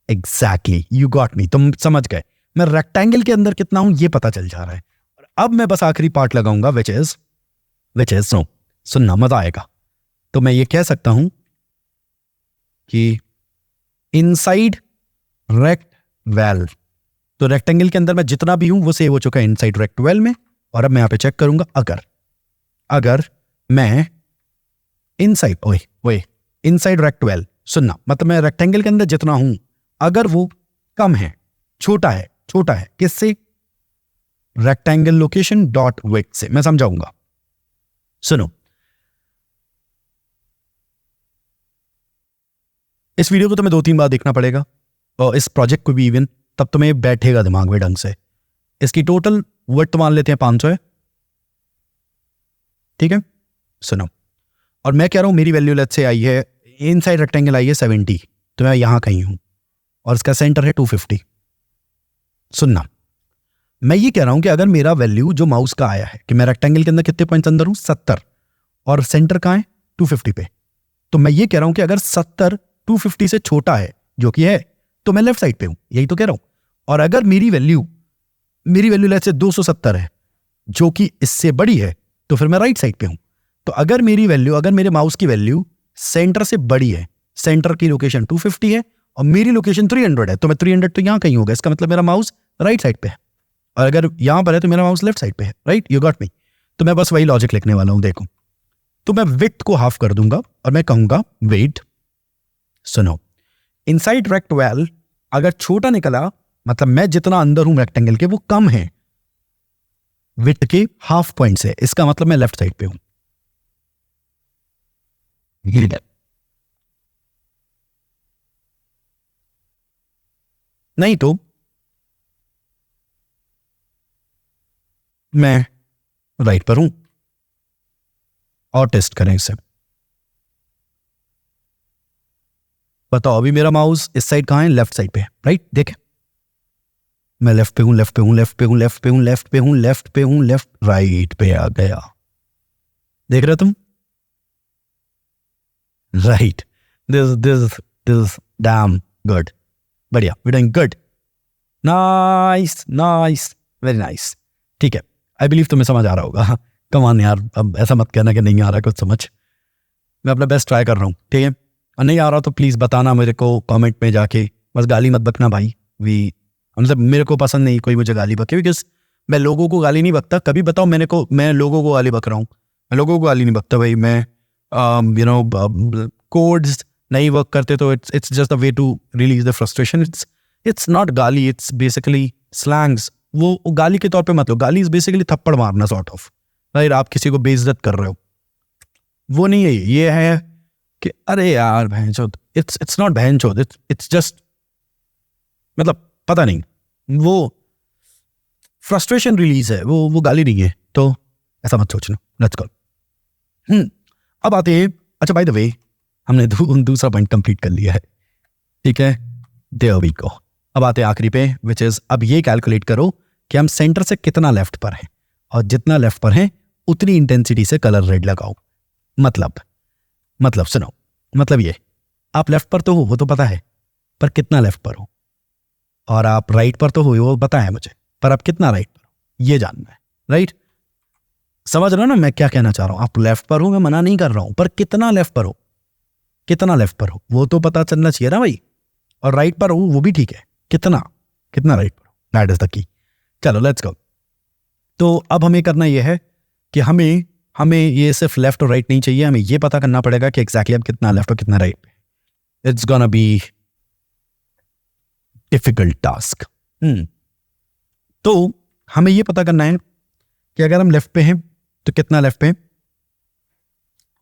एग्जैक्टली, यू गॉट मी, तुम समझ गए, मैं रेक्टेंगल के अंदर कितना हूं ये पता चल जा रहा है। और अब मैं बस आखिरी पार्ट लगाऊंगा विच इज नो, सुनना मजा आएगा। तो मैं ये कह सकता हूं कि इनसाइड रेक्ट वेल, तो रेक्टेंगल के अंदर मैं जितना भी हूं वो सेव हो चुका है इनसाइड रेक्ट वेल में। और अब मैं यहां पे चेक करूंगा, अगर मैं इनसाइड इनसाइड रेक्ट वेल, सुनना, मतलब मैं रेक्टेंगल के अंदर जितना हूं अगर वो कम है, छोटा है किससे, रेक्टेंगल लोकेशन डॉट विड्थ से। मैं समझाऊंगा, सुनो, इस वीडियो को तुम्हें 2-3 बार देखना पड़ेगा और इस प्रोजेक्ट को भी इवन, तब तुम्हें बैठेगा दिमाग में ढंग से। इसकी टोटल विड्थ मान लेते हैं 500 है, ठीक है, सुनो। और मैं कह रहा हूं मेरी वैल्यू लेट्स से आई है, इनसाइड रेक्टेंगल आई है 70, तो मैं यहां कहीं हूं और इसका सेंटर है 250। सुनना, मैं ये कह रहा हूं कि अगर मेरा वैल्यू जो माउस का आया है कि मैं रेक्टेंगल के अंदर कितने पॉइंट्स अंदर हूं, 70, और सेंटर कहां है 250 पे, तो मैं ये कह रहा हूं कि अगर 70 250 से छोटा है, जो कि है, तो मैं लेफ्ट साइड पे हूं, यही तो कह रहा हूं। और अगर मेरी वैल्यू लेट्स से 270 है, जो कि इससे बड़ी है, तो फिर मैं राइट साइड पे हूं। तो अगर मेरे माउस की वैल्यू सेंटर से बड़ी है, सेंटर की लोकेशन 250 है और मेरी लोकेशन 300 है, तो मैं 300 तो यहां कहीं होगा, इसका मतलब मेरा माउस राइट साइड पे है। और अगर यहां पर है तो मेरा माउस लेफ्ट साइड पे है, राइट, यू गॉट मी। तो मैं बस वही लॉजिक लिखने वाला हूं, देखो। तो मैं विड्थ को हाफ कर दूंगा और मैं कहूंगा वेट, सुनो, इनसाइड रेक्ट वेल अगर छोटा निकला, मतलब मैं जितना अंदर हूं रेक्टेंगल के वो कम है विड्थ के हाफ पॉइंट से, इसका मतलब मैं लेफ्ट साइड पे हूं। नहीं तो मैं राइट पर हूं। और टेस्ट करें इसे, बताओ अभी मेरा माउस इस साइड कहां है, लेफ्ट साइड पे है, राइट। देखें, मैं लेफ्ट पे हूं, लेफ्ट, राइट पे आ गया, देख रहे तुम, राइट। दिस डैम गुड, बढ़िया, we doing good, nice, very nice, ठीक है। आई बिलीव तुम्हें समझ आ रहा होगा। कम ऑन यार, अब ऐसा मत कहना कि नहीं आ रहा कुछ समझ, मैं अपना बेस्ट ट्राई कर रहा हूँ, ठीक है। और नहीं आ रहा तो प्लीज़ बताना मेरे को कमेंट में जाके, बस गाली मत बकना भाई, मतलब मेरे को पसंद नहीं कोई मुझे गाली बके, बिकॉज मैं लोगों को गाली नहीं बकता। कभी बताओ मैं लोगों को गाली बक रहा हूँ, मैं लोगों को गाली नहीं बकता भाई। मैं कोड्स नहीं वर्क करते तो it's just the way to release the frustration, it's not गाली, इट्स बेसिकली स्लैंग्स। वो गाली के तौर पे मत लो, गाली इज बेसिकली थप्पड़ मारना सॉर्ट ऑफ, राइट। आप किसी को बेइज्जत कर रहे हो, वो नहीं है, ये है कि अरे यार भैंचोद, इट्स नॉट भैंचोद, इट्स जस्ट, मतलब पता नहीं, वो फ्रस्ट्रेशन रिलीज है, वो गाली नहीं है, तो ऐसा मत सोचना, लेट्स गो। अब आते हैं, अच्छा बाय द वे हमने दूसरा पॉइंट कंप्लीट कर लिया है, ठीक है, देयर वी गो। अब आते हैं आखिरी पे, विच इज अब ये कैलकुलेट करो कि हम सेंटर से कितना लेफ्ट पर हैं, और जितना लेफ्ट पर हैं उतनी इंटेंसिटी से कलर रेड लगाओ। मतलब सुनो, मतलब ये, आप लेफ्ट पर तो हो वो तो पता है, पर कितना लेफ्ट पर हो, और आप राइट पर तो हो वो पता है मुझे, पर आप कितना राइट पर हो ये जानना है, राइट। समझ रहे हो ना मैं क्या कहना चाह रहा हूं, आप लेफ्ट पर हो, मैं मना नहीं कर रहा हूं, पर कितना लेफ्ट पर हो कितना लेफ्ट पर हो वो तो पता चलना चाहिए ना भाई, और राइट पर हो वो भी ठीक है, कितना कितना राइट पर हो, दैट इज द की। चलो लेट्स गो। तो अब हमें करना ये है कि हमें ये सिर्फ लेफ्ट और राइट नहीं चाहिए, हमें ये पता करना पड़ेगा कि एग्जैक्टली अब कितना लेफ्ट और कितना राइट पे। It's gonna be difficult task. तो हमें ये पता करना है कि अगर हम लेफ्ट पे हैं तो कितना लेफ्ट पे हैं,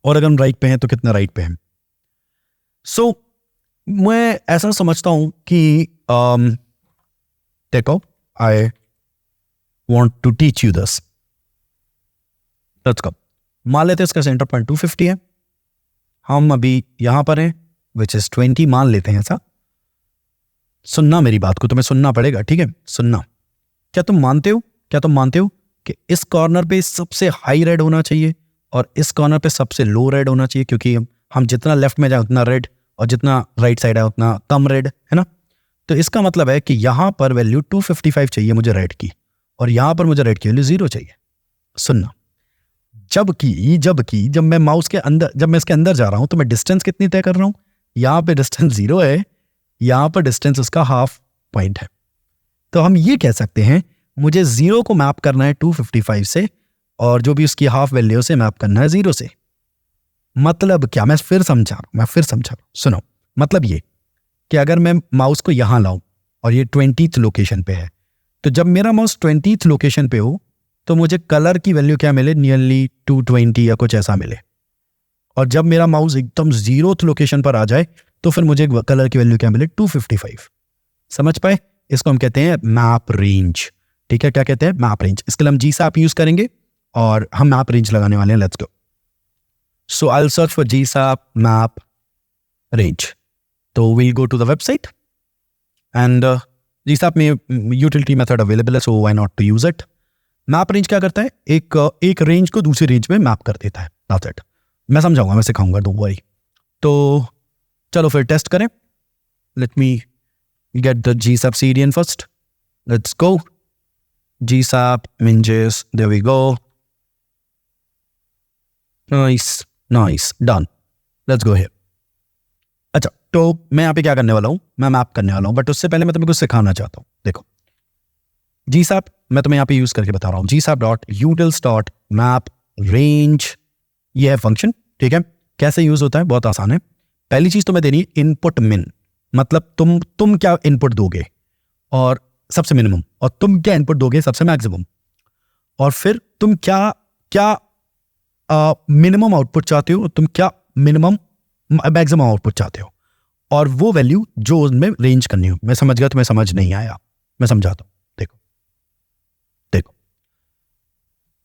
और अगर हम राइट पे हैं तो कितना राइट पे हैं। सो मैं ऐसा समझता हूं कि देखो, I want to teach you this. Let's go. मान लेते हैं इसका सेंटर पॉइंट 250 है, हम अभी यहां पर हैं विच इज 20, मान लेते हैं ऐसा। सुनना मेरी बात को, तुम्हें सुनना पड़ेगा, ठीक है, सुनना। क्या तुम मानते हो कि इस कॉर्नर पे सबसे हाई रेड होना चाहिए और इस कॉर्नर पे सबसे लो रेड होना चाहिए, क्योंकि हम जितना लेफ्ट में जाए उतना रेड और जितना राइट साइड है उतना कम रेड, है ना। तो इसका मतलब है कि यहां पर वैल्यू 255 चाहिए मुझे रेड की, और यहां पर मुझे रेड की वैल्यू 0 चाहिए। सुनना, जबकि जब मैं माउस के अंदर, जब मैं इसके अंदर जा रहा हूं तो मैं डिस्टेंस कितनी तय कर रहा हूं, यहां पे डिस्टेंस 0 है, यहां पर डिस्टेंस उसका हाफ पॉइंट है। तो हम ये कह सकते हैं मुझे 0 को मैप करना है 255 से, और जो भी उसकी हाफ वैल्यू से मैप करना है 0 से। मतलब क्या, मैं फिर समझा रहा हूं, सुनो। मतलब ये कि अगर मैं माउस को यहां लाऊं और ये 20th लोकेशन पे है, तो जब मेरा माउस 20th लोकेशन पे हो तो मुझे कलर की वैल्यू क्या मिले, नियरली 220 या कुछ ऐसा मिले। और जब मेरा माउस एकदम 0th लोकेशन पर आ जाए तो फिर मुझे कलर की वैल्यू क्या मिले, 255। समझ पाए? इसको हम कहते हैं मैप रेंज। ठीक है, क्या कहते हैं, मैप रेंज। इसके लिए हम GSAP यूज करेंगे और हम मैप रेंज लगाने वाले हैं। Let's go. So I will search for GSAP map range. तो we'll go to the website and GSAP में यूटिलिटी मेथड अवेलेबल है, so why not to use it. Map range क्या करता है, एक रेंज को दूसरी रेंज में मैप कर देता है। That's it. मैं समझाऊंगा, मैं सिखाऊंगा, डोंट वरी। तो चलो फिर टेस्ट करें। Let me get the GSAP CDN first. Let's go. GSAP Minges. There we go. Nice. Done. Let's go here. अच्छा, तो मैं यहाँ पे क्या करने वाला हूँ, मैं मैप करने वाला हूँ, बट उससे पहले मैं तुम्हें कुछ सिखाना चाहता हूँ। देखो, GSAP मैं तुम्हें यहाँ पे यूज करके बता रहा हूँ, GSAP.utils.map_range। ये है फंक्शन, ठीक है। कैसे यूज होता है, बहुत आसान है। पहली चीज तुम्हें देनी है इनपुट मिन, मतलब तुम क्या इनपुट दोगे और सबसे मिनिमम, और तुम क्या इनपुट दोगे सबसे मैक्सिमम, और फिर तुम क्या मिनिमम आउटपुट चाहते हो, तुम क्या मिनिमम मैक्सिमम आउटपुट चाहते हो, और वो वैल्यू जो उनमें रेंज करनी हो। मैं समझ गया, तुम्हें समझ नहीं आया, मैं समझाता हूं। देखो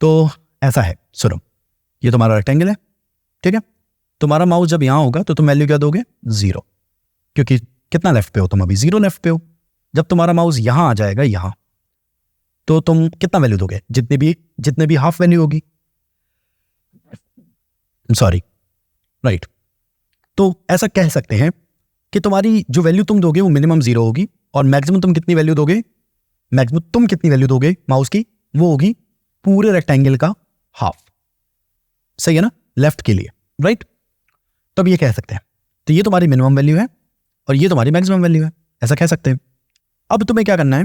तो ऐसा है, सुनो, ये तुम्हारा रेक्टेंगल है, ठीक है। तुम्हारा माउस जब यहां होगा तो तुम वैल्यू क्या दोगे, 0, क्योंकि कितना लेफ्ट पे हो तुम, अभी 0 लेफ्ट पे हो। जब तुम्हारा माउस यहां आ जाएगा, यहां, तो तुम कितना वैल्यू दोगे, जितने भी हाफ वैल्यू होगी, सॉरी, राइट। तो ऐसा कह सकते हैं कि तुम्हारी जो वैल्यू तुम दोगे वो मिनिमम 0 होगी, और मैक्सिमम तुम कितनी वैल्यू दोगे, माउस की, वो होगी पूरे रेक्टेंगल का हाफ। सही है ना, लेफ्ट के लिए, राइट। तो अब ये कह सकते हैं, तो ये तुम्हारी मिनिमम वैल्यू है और ये तुम्हारी मैक्सिमम वैल्यू है, ऐसा कह सकते हैं। अब तुम्हें क्या करना है,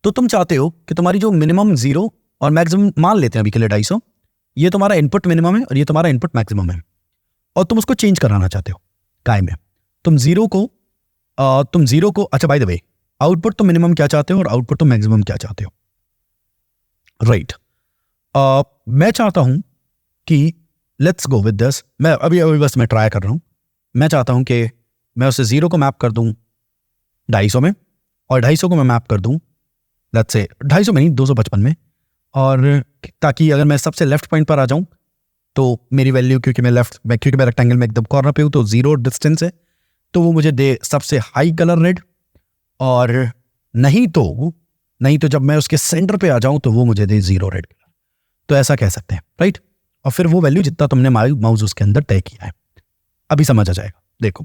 तो तुम चाहते हो कि तुम्हारी जो मिनिमम 0 और मैक्सिमम, मान लेते हैं अभी के लिए 250, ये तुम्हारा इनपुट मिनिमम है और ये तुम्हारा इनपुट मैक्सिमम है, और तुम उसको चेंज कराना चाहते हो। काय में तुम 0 को अच्छा, बाय द वे, आउटपुट तो मिनिमम क्या चाहते हो और आउटपुट तो मैक्सिमम क्या चाहते हो, राइट। मैं चाहता हूं कि लेट्स गो विद दिस, मैं अभी बस मैं ट्राई कर रहा हूं। मैं चाहता हूं कि मैं उसे 0 को मैप कर दूं 250 में, और 250 को मैं मैप कर दूं लेट्स से 250 में नहीं, 255 में, और ताकि अगर मैं सबसे लेफ्ट पॉइंट पर आ जाऊं तो मेरी वैल्यू, क्योंकि मैं रेक्टेंगल में एकदम कॉर्नर पे हूं, तो 0 डिस्टेंस है, तो वो मुझे दे सबसे हाई कलर रेड, और नहीं तो जब मैं उसके सेंटर पे आ जाऊं तो वो मुझे दे 0 रेड कलर। तो ऐसा कह सकते हैं, राइट। और फिर वो वैल्यू जितना तुमने माउस उसके अंदर तय किया है, अभी समझ आ जाएगा। देखो,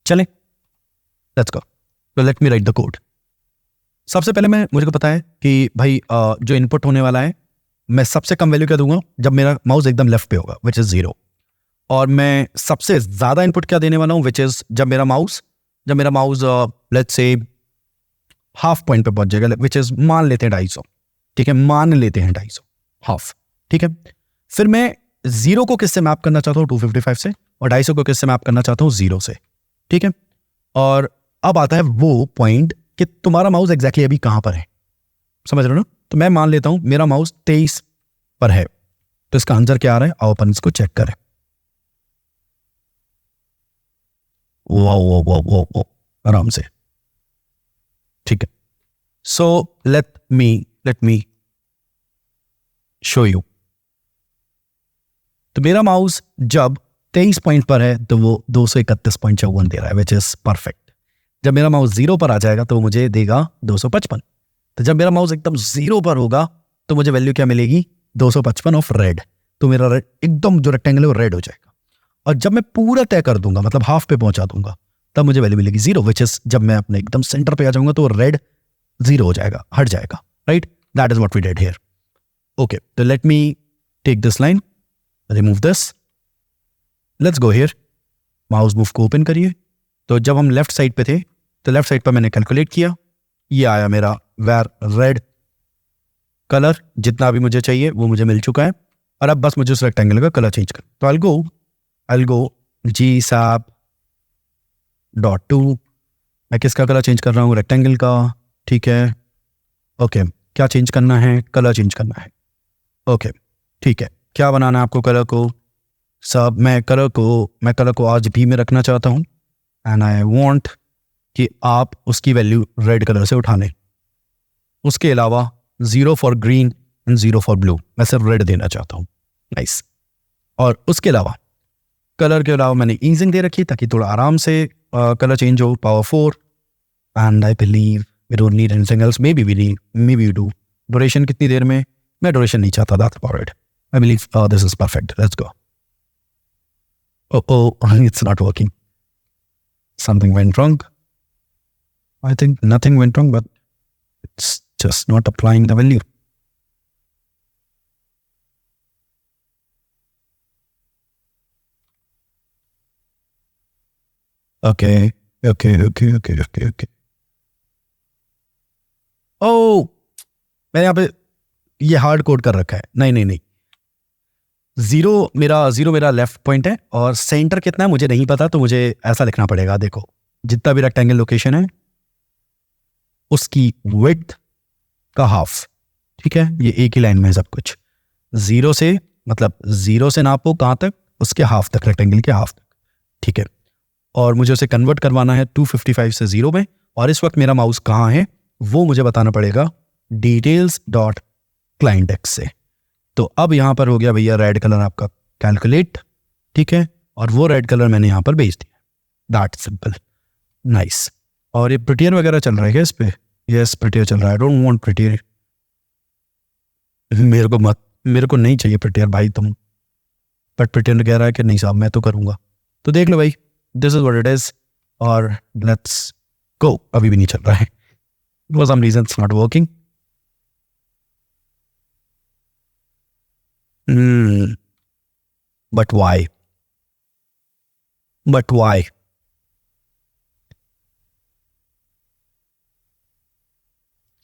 चले, लेट्स गो। तो let me right the code. सबसे पहले मुझे को पता है कि भाई जो इनपुट होने वाला है, मैं सबसे कम वैल्यू क्या दूंगा जब मेरा माउस एकदम लेफ्ट पे होगा, विच इज 0, और मैं सबसे ज़्यादा इनपुट क्या देने वाला हूँ, विच इज़ जब मेरा mouse let's say half point पे पहुंच जाएगा, विच इज़ मान लेते हैं 250, ठीक है, मान लेते हैं 250 हाफ, ठीक है। फिर मैं 0 को किससे मैप करना चाहता हूँ, 255 से, और 250 को किससे मैप करना चाहता हूँ, 0 से, ठीक है। और अब आता है वो पॉइंट कि तुम्हारा माउस एग्जैक्टली अभी कहाँ पर है, समझ रहे हो ना। तो मैं मान लेता हूँ मेरा माउस 23 पर है, तो इसका आंसर क्या आ रहा है, आओ अपन इसको चेक करें। वो आराम से, ठीक है। So let me show you. तो मेरा माउस जब 23 पॉइंट पर है तो वो 231.54 दे रहा है, विच इज परफेक्ट। जब मेरा माउस 0 पर आ जाएगा तो वो मुझे देगा 255। तो जब मेरा माउस एकदम 0 पर होगा तो मुझे वैल्यू क्या मिलेगी, 255 ऑफ रेड। तो मेरा रेड एकदम जो रेक्टेंगल है वो रेड हो जाएगा। और जब मैं पूरा तय कर दूंगा, मतलब हाफ पे पहुंचा दूंगा, तब मुझे वैल्यू मिलेगी 0, विच इज जब मैं अपने एकदम सेंटर पे आ जाऊंगा तो रेड 0 हो जाएगा, हट जाएगा, right. That is what we did here. Okay, तो let me take this line, remove this, let's go here. Mouse move को ओपन करिए। तो जब हम लेफ्ट साइड पे थे तो लेफ्ट साइड पर मैंने कैलकुलेट किया, ये आया मेरा वेर रेड कलर, जितना भी मुझे चाहिए वो मुझे मिल चुका है। और अब बस मुझे उस रेक्टेंगल का कलर चेंज करना। तो I'll go gsap.to, मैं किसका कलर चेंज कर रहा हूँ, रेक्टेंगल का, ठीक है। ओके, क्या चेंज करना है, कलर चेंज करना है, ओके, ठीक है। क्या बनाना है आपको कलर को, सब मैं कलर को आज भी में रखना चाहता हूँ, एंड आई वांट कि आप उसकी वैल्यू रेड कलर से उठा लें। उसके अलावा 0 for green and 0 for blue, मैं सिर्फ रेड देना चाहता हूँ, नाइस। और उसके अलावा कलर के अलावा मैंने ईजिंग दे रखी ताकि थोड़ा आराम से कलर चेंज हो, power 4, and I believe we don't need anything else, may be we do. Duration कितनी देर में, मैं ड्यूरेशन नहीं चाहता, that's about it. I believe this is perfect, let's go. Oh, it's not working. Something went wrong. I think nothing went wrong, but it's just not applying the value. Okay. Oh, मैंने यहाँ पे ये hard code कर रखा है। नहीं, zero मेरा left point है और सेंटर कितना है मुझे नहीं पता, तो मुझे ऐसा लिखना पड़ेगा। देखो, जितना भी रेक्टेंगल लोकेशन है उसकी विड्थ का हाफ, ठीक है। ये एक ही लाइन में है सब कुछ। 0 से मतलब 0 से नापो कहाँ तक, उसके हाफ तक, रेक्टेंगल के हाफ तक, ठीक है। और मुझे उसे कन्वर्ट करवाना है 255 से 0 में। और इस वक्त मेरा माउस कहाँ है वो मुझे बताना पड़ेगा details.clientx से। तो अब यहां पर हो गया भैया रेड कलर आपका कैलकुलेट, ठीक है। और वो रेड कलर मैंने यहां पर भेज दिया, दैट सिंपल, नाइस। और ये प्रिटियर वगैरह चल रहा है क्या इस पे? यस, प्रिटियर चल रहा है। आई डोंट वांट प्रिटियर, मेरे को नहीं चाहिए प्रिटियर भाई तुम। बट प्रिटियर कह रहा है कि नहीं साहब मैं तो करूंगा। तो देख लो भाई, this is what it is, और लेट्स गो। अभी भी नहीं चल रहा है, for some reason it's not working. But why?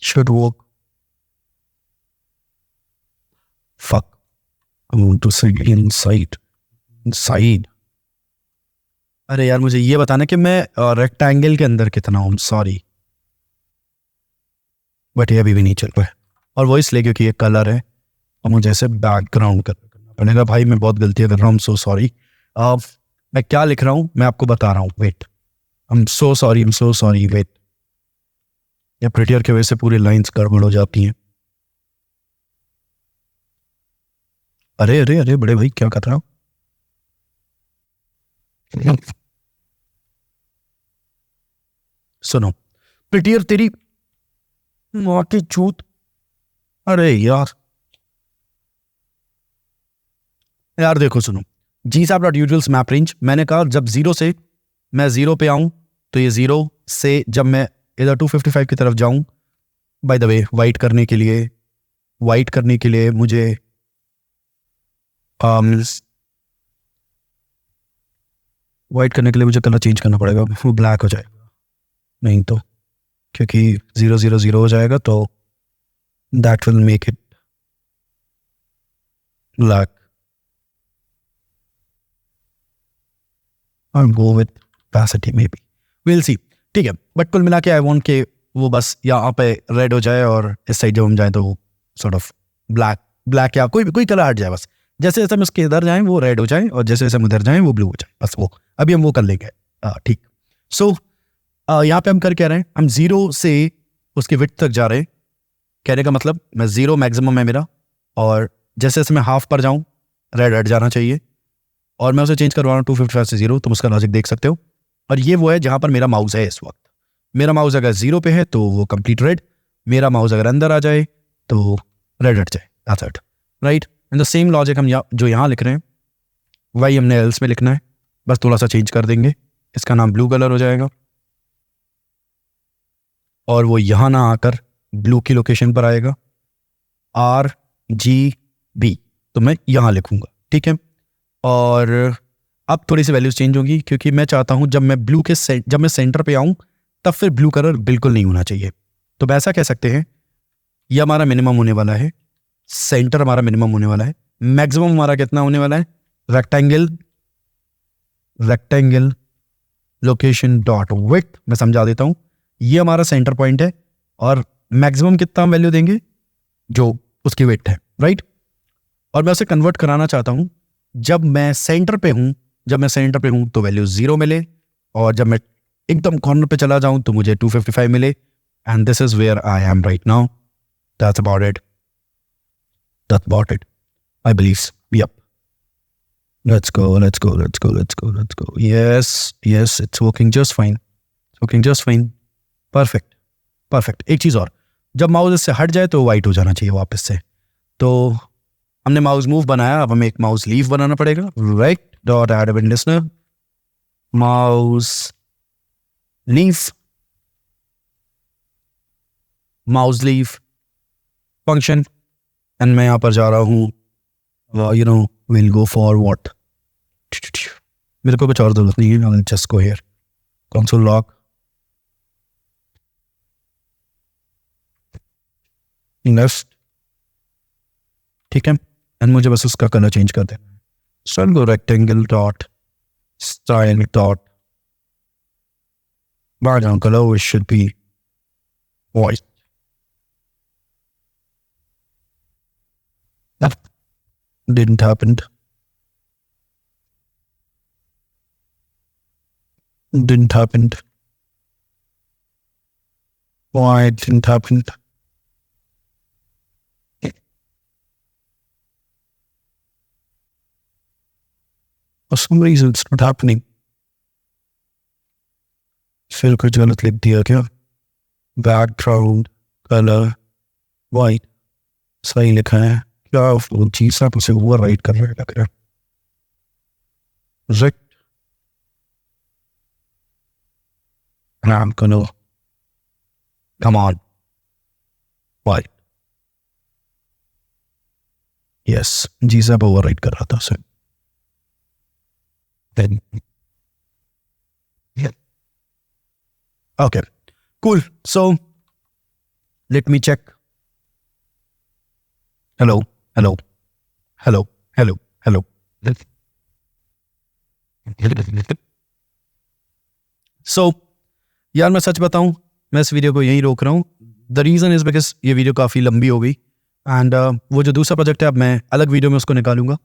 Should work. Fuck. I want to say inside. अरे यार, मुझे ये बताना कि मैं रेक्टेंगल के अंदर कितना हूँ, सॉरी। बट ये अभी भी नहीं चल रहा है, और वो इसलिए क्योंकि ये कलर है और मुझे ऐसे बैकग्राउंड करना पड़ेगा। भाई मैं बहुत गलतियां कर रहा हूँ, सो सॉरी। मैं क्या लिख रहा हूँ मैं आपको बता रहा हूँ, wait. I am so sorry, wait. या प्रिटियर की वजह से पूरी लाइंस गड़बड़ हो जाती हैं। अरे बड़े भाई क्या कर रहा हूँ? सुनो, प्रिटियर तेरी माँ की चूत। अरे यार देखो सुनो, gsap.utils मैप रेंज, मैंने कहा जब 0 से मैं 0 पे आऊं तो ये 0 से जब मैं इधर 255 की तरफ जाऊं, बाय द वे वाइट करने के लिए मुझे वाइट करने के लिए मुझे कलर चेंज करना पड़ेगा, वो ब्लैक हो जाएगा, नहीं तो क्योंकि 0 0 0 हो जाएगा तो that will make it black. I'll go with opacity maybe. We'll see. ठीक है, बट कुल मिला के आई वांट के वो बस यहाँ पे रेड हो जाए और इस साइड जब हम जाए तो वो सॉर्ट ऑफ ब्लैक या कोई कलर हट जाए, बस जैसे जैसे हम उसके इधर जाएं वो रेड हो जाए और जैसे जैसे हम उधर जाएं वो ब्लू हो जाए, बस वो अभी हम वो कर लेंगे। ठीक। सो यहाँ पे हम कर क्या रहे हैं, हम 0 से उसके विड्थ तक जा रहे हैं। कहने का मतलब मैं 0 मैक्सिमम है मेरा, और जैसे जैसे मैं हाफ पर जाऊँ रेड हट जाना चाहिए, और मैं उसे चेंज करवा रहा हूँ 255 से 0, तुम उसका लॉजिक देख सकते हो। और ये वो है जहाँ पर मेरा माउस है इस वक्त। मेरा माउस अगर 0 पे है तो वो कंप्लीट रेड, मेरा माउस अगर अंदर आ जाए तो रेड हट जाए, that's it, right. And the same logic हम जो यहाँ लिख रहे हैं वही हमने एल्स में लिखना है, बस थोड़ा सा चेंज कर देंगे, इसका नाम ब्लू कलर हो जाएगा, और वो यहाँ ना आकर ब्लू की लोकेशन पर आएगा RGB, तो मैं यहाँ लिखूँगा, ठीक है। और अब थोड़ी सी वैल्यूज चेंज होंगी क्योंकि मैं चाहता हूँ जब मैं जब मैं सेंटर पे आऊँ तब फिर ब्लू कलर बिल्कुल नहीं होना चाहिए। तो ऐसा कह सकते हैं ये हमारा मिनिमम होने वाला है, सेंटर हमारा मिनिमम होने वाला है, मैक्सिमम हमारा कितना होने वाला है, रेक्टेंगल लोकेशन डॉट विड्थ, मैं समझा देता हूँ, ये हमारा सेंटर पॉइंट है, और मैक्सिमम कितना हम वैल्यू देंगे जो उसकी विड्थ है, राइट। और मैं उसे कन्वर्ट कराना चाहता हूँ जब मैं सेंटर पे हूँ तो वैल्यू 0 मिले, और जब मैं एकदम कॉर्नर पे चला जाऊं तो मुझे 255 मिले, and this is where I am right now. That's about it I believe. Yup, let's go. Yes it's working just fine, perfect. एक चीज़ और, जब माउस इससे हट जाए तो वाइट हो जाना चाहिए वापस से। तो हमने माउस मूव बनाया, अब हमें एक माउस लीव बनाना पड़ेगा, right dot add event listener mouse leave function, and मैं यहाँ पर जा रहा हूँ, विल गो फॉर व्हाट, मेरे को कुछ और जरूरत नहीं है, just go here, console log, left, ठीक है, एंड मुझे बस उसका कलर चेंज कर देना है। So I will go rectangle dot style dot background color, which should be white. That didn't happen. Why it didn't happen? For some reason it's not happening. फिर कुछ गलत लिख दिया क्या? बैकग्राउंड कलर वाइट सही लिखा है क्या? वो चीज आप उसे ओवर राइट कर रहे लग रहा है। Rect ram colour, come on, white, yes जी साहब ओवर राइट कर रहा था उसे। Then okay, cool. So let me check. Hello. So यार मैं सच बताऊं, मैं इस वीडियो को यहीं रोक रहा हूं। द रीज़न इज बिकॉज ये वीडियो काफ़ी लंबी हो गई, एंड वो जो दूसरा प्रोजेक्ट है अब मैं अलग वीडियो में उसको निकालूंगा।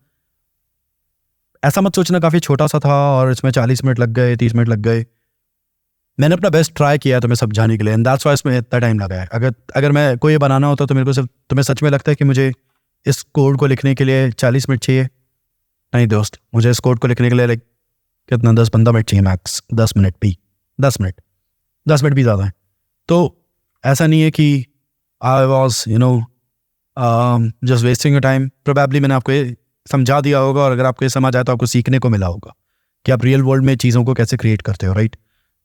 ऐसा मत सोचना काफ़ी छोटा सा था और इसमें 40 मिनट लग गए, 30 मिनट लग गए। मैंने अपना बेस्ट ट्राई किया है तुम्हें समझाने के लिए, एंड दैट्स व्हाई इसमें इतना टाइम लगा है। अगर मैं कोई ये बनाना होता तो मेरे को सिर्फ, तुम्हें सच में लगता है कि मुझे इस कोड को लिखने के लिए 40 मिनट चाहिए? नहीं दोस्त, मुझे इस कोड को लिखने के लिए लाइक कितना 10-15 मिनट चाहिए मैक्स। 10 मिनट भी ज़्यादा है। तो ऐसा नहीं है कि I was just wasting your time. Probably मैंने आपको ये समझा दिया होगा, और अगर आपको ये समझ आया तो आपको सीखने को मिला होगा कि आप रियल वर्ल्ड में चीज़ों को कैसे क्रिएट करते हो, राइट।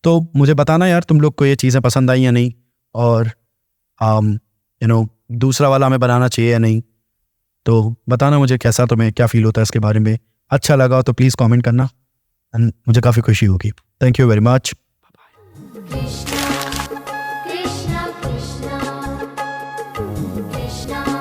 तो मुझे बताना यार तुम लोग को ये चीज़ें पसंद आई या नहीं, और दूसरा वाला हमें बनाना चाहिए या नहीं। तो बताना मुझे कैसा, तुम्हें क्या फील होता है इसके बारे में। अच्छा लगा तो प्लीज़ कमेंट करना, एंड मुझे काफ़ी खुशी होगी. Thank you very much. Krishna, Krishna, Krishna, Krishna.